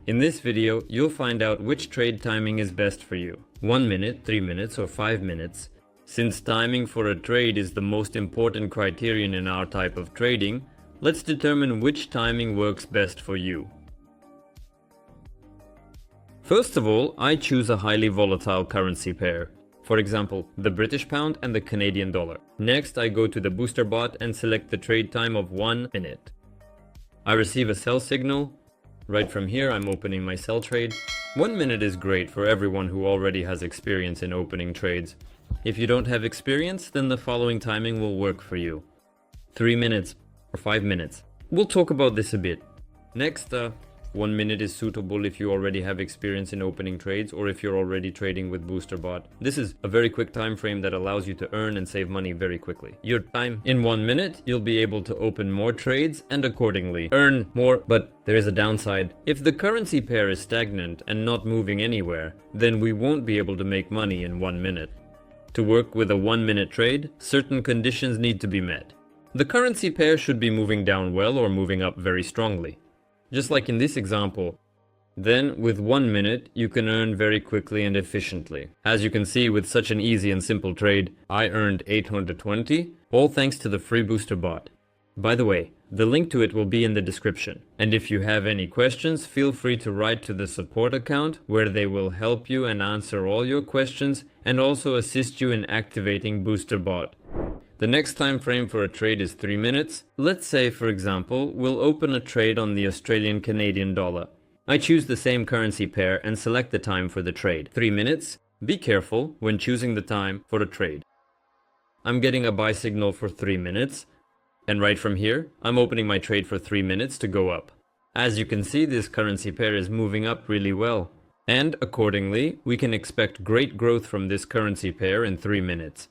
In this video, you'll find out which trade timing is best for you. 1 minute, 3 minutes, or 5 minutes. Since timing for a trade is the most important criterion in our type of trading, let's determine which timing works best for you. First of all, I choose a highly volatile currency pair. For example, the British pound and the Canadian dollar. Next, I go to the booster bot and select the trade time of 1 minute. I receive a sell signal. Right from here, I'm opening my sell trade. 1 minute is great for everyone who already has experience in opening trades. If you don't have experience, then the following timing will work for you. 3 minutes or 5 minutes. We'll talk about this a bit. Next, 1 minute is suitable if you already have experience in opening trades or if you're already trading with Booster Bot. This is a very quick time frame that allows you to earn and save money very quickly. Your time in 1 minute, you'll be able to open more trades and accordingly earn more, but there is a downside. If the currency pair is stagnant and not moving anywhere, then we won't be able to make money in 1 minute. To work with a 1 minute trade, certain conditions need to be met. The currency pair should be moving down well or moving up very strongly. Just like in this example. Then, with 1 minute, you can earn very quickly and efficiently. As you can see, with such an easy and simple trade, I earned 820, all thanks to the free booster bot. By the way, the link to it will be in the description. And if you have any questions, feel free to write to the support account, where they will help you and answer all your questions, and also assist you in activating Booster Bot. The next time frame for a trade is 3 minutes. Let's say, for example, we'll open a trade on the Australian Canadian dollar. I choose the same currency pair and select the time for the trade. 3 minutes. Be careful when choosing the time for a trade. I'm getting a buy signal for 3 minutes. And right from here, I'm opening my trade for 3 minutes to go up. As you can see, this currency pair is moving up really well. And accordingly, we can expect great growth from this currency pair in 3 minutes.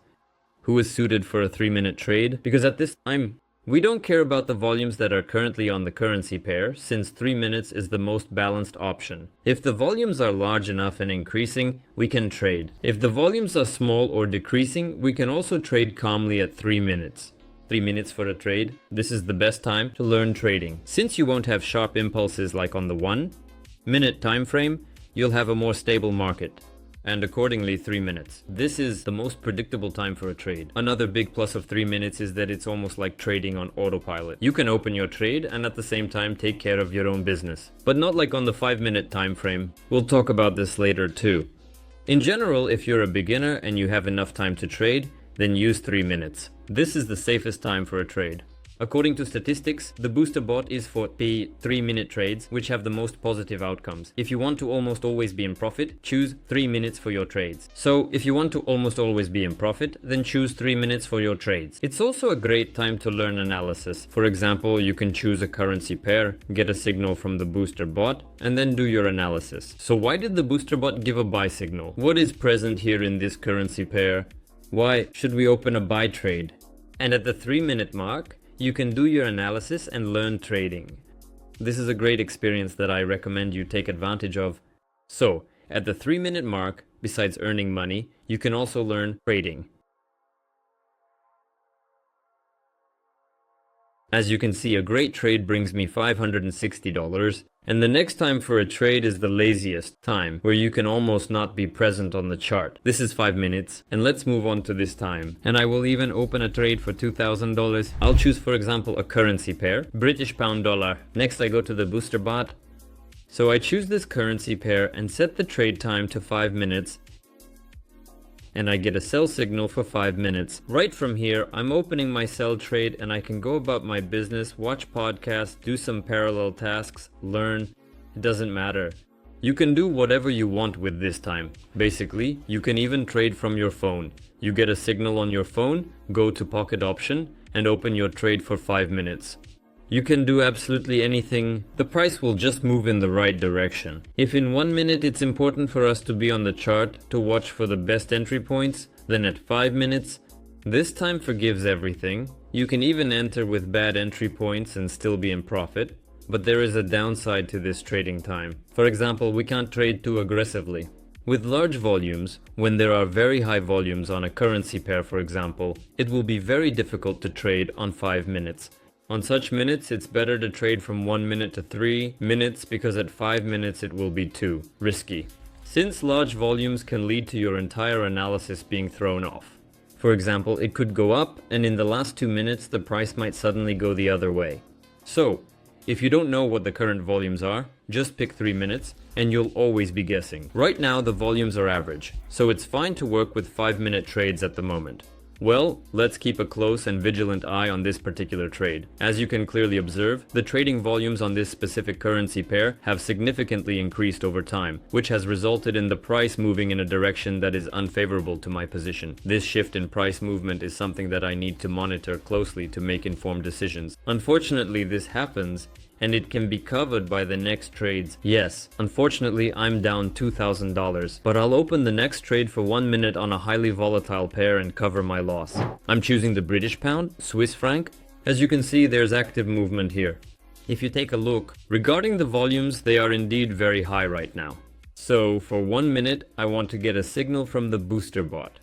Who is suited for a 3 minute trade? Because at this time, we don't care about the volumes that are currently on the currency pair, since 3 minutes is the most balanced option. If the volumes are large enough and increasing, we can trade. If the volumes are small or decreasing, we can also trade calmly at 3 minutes. 3 minutes for a trade. This is the best time to learn trading. Since you won't have sharp impulses like on the 1 minute time frame, you'll have a more stable market. And accordingly 3 minutes. This is the most predictable time for a trade. Another big plus of 3 minutes is that it's almost like trading on autopilot. You can open your trade and at the same time take care of your own business. But not like on the 5 minute time frame. We'll talk about this later too. In general, if you're a beginner and you have enough time to trade, then use 3 minutes. This is the safest time for a trade. According to statistics, the booster bot is for the 3 minute trades, which have the most positive outcomes. If you want to almost always be in profit, choose 3 minutes for your trades. So if you want to almost always be in profit, then choose 3 minutes for your trades. It's also a great time to learn analysis. For example, you can choose a currency pair, get a signal from the booster bot, and then do your analysis. So why did the booster bot give a buy signal? What is present here in this currency pair? Why should we open a buy trade? And at the 3 minute mark, you can do your analysis and learn trading. This is a great experience that I recommend you take advantage of. So, at the 3 minute mark, besides earning money, you can also learn trading. As you can see, a great trade brings me $560, and the next time for a trade is the laziest time, where you can almost not be present on the chart. This is 5 minutes, and let's move on to this time. And I will even open a trade for $2,000. I'll choose, for example, a currency pair, British pound dollar. Next I go to the booster bot. So I choose this currency pair and set the trade time to 5 minutes. And I get a sell signal for 5 minutes. Right from here, I'm opening my sell trade and I can go about my business, watch podcasts, do some parallel tasks, learn. It doesn't matter. You can do whatever you want with this time. Basically, you can even trade from your phone. You get a signal on your phone, go to pocket option, and open your trade for 5 minutes. You can do absolutely anything. The price will just move in the right direction. If in 1 minute it's important for us to be on the chart to watch for the best entry points, then at 5 minutes, this time forgives everything. You can even enter with bad entry points and still be in profit. But there is a downside to this trading time. For example, we can't trade too aggressively. With large volumes, when there are very high volumes on a currency pair for example, it will be very difficult to trade on 5 minutes. On such minutes, it's better to trade from 1 minute to 3 minutes because at 5 minutes it will be too risky. Since large volumes can lead to your entire analysis being thrown off. For example, it could go up and in the last 2 minutes the price might suddenly go the other way. So, if you don't know what the current volumes are, just pick 3 minutes and you'll always be guessing. Right now the volumes are average, so it's fine to work with 5-minute trades at the moment. Well, let's keep a close and vigilant eye on this particular trade. As you can clearly observe, the trading volumes on this specific currency pair have significantly increased over time, which has resulted in the price moving in a direction that is unfavorable to my position. This shift in price movement is something that I need to monitor closely to make informed decisions. Unfortunately, this happens, and it can be covered by the next trades. Yes, unfortunately I'm down $2,000, but I'll open the next trade for 1 minute on a highly volatile pair and cover my loss. I'm choosing the British pound, Swiss franc. As you can see, there's active movement here. If you take a look, regarding the volumes, they are indeed very high right now. So for 1 minute, I want to get a signal from the booster bot.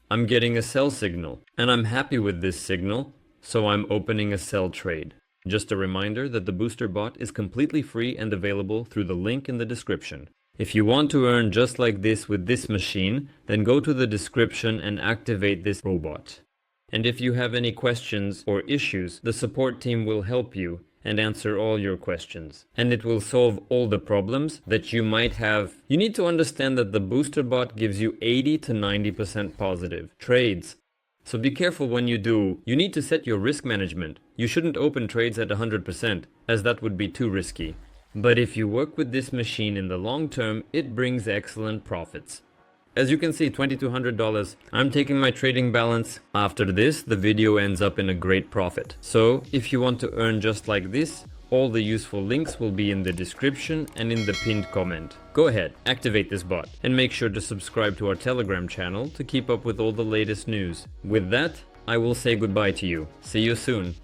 I'm getting a sell signal, and I'm happy with this signal, so I'm opening a sell trade. Just a reminder that the booster bot is completely free and available through the link in the description. If you want to earn just like this with this machine, then go to the description and activate this robot. And if you have any questions or issues, the support team will help you and answer all your questions. And it will solve all the problems that you might have. You need to understand that the booster bot gives you 80 to 90% positive trades. So be careful when you do. You need to set your risk management. You shouldn't open trades at 100%, as that would be too risky. But if you work with this machine in the long term, it brings excellent profits. As you can see, $2,200. I'm taking my trading balance. After this, the video ends up in a great profit. So if you want to earn just like this, all the useful links will be in the description and in the pinned comment. Go ahead, activate this bot, and make sure to subscribe to our Telegram channel to keep up with all the latest news. With that, I will say goodbye to you. See you soon.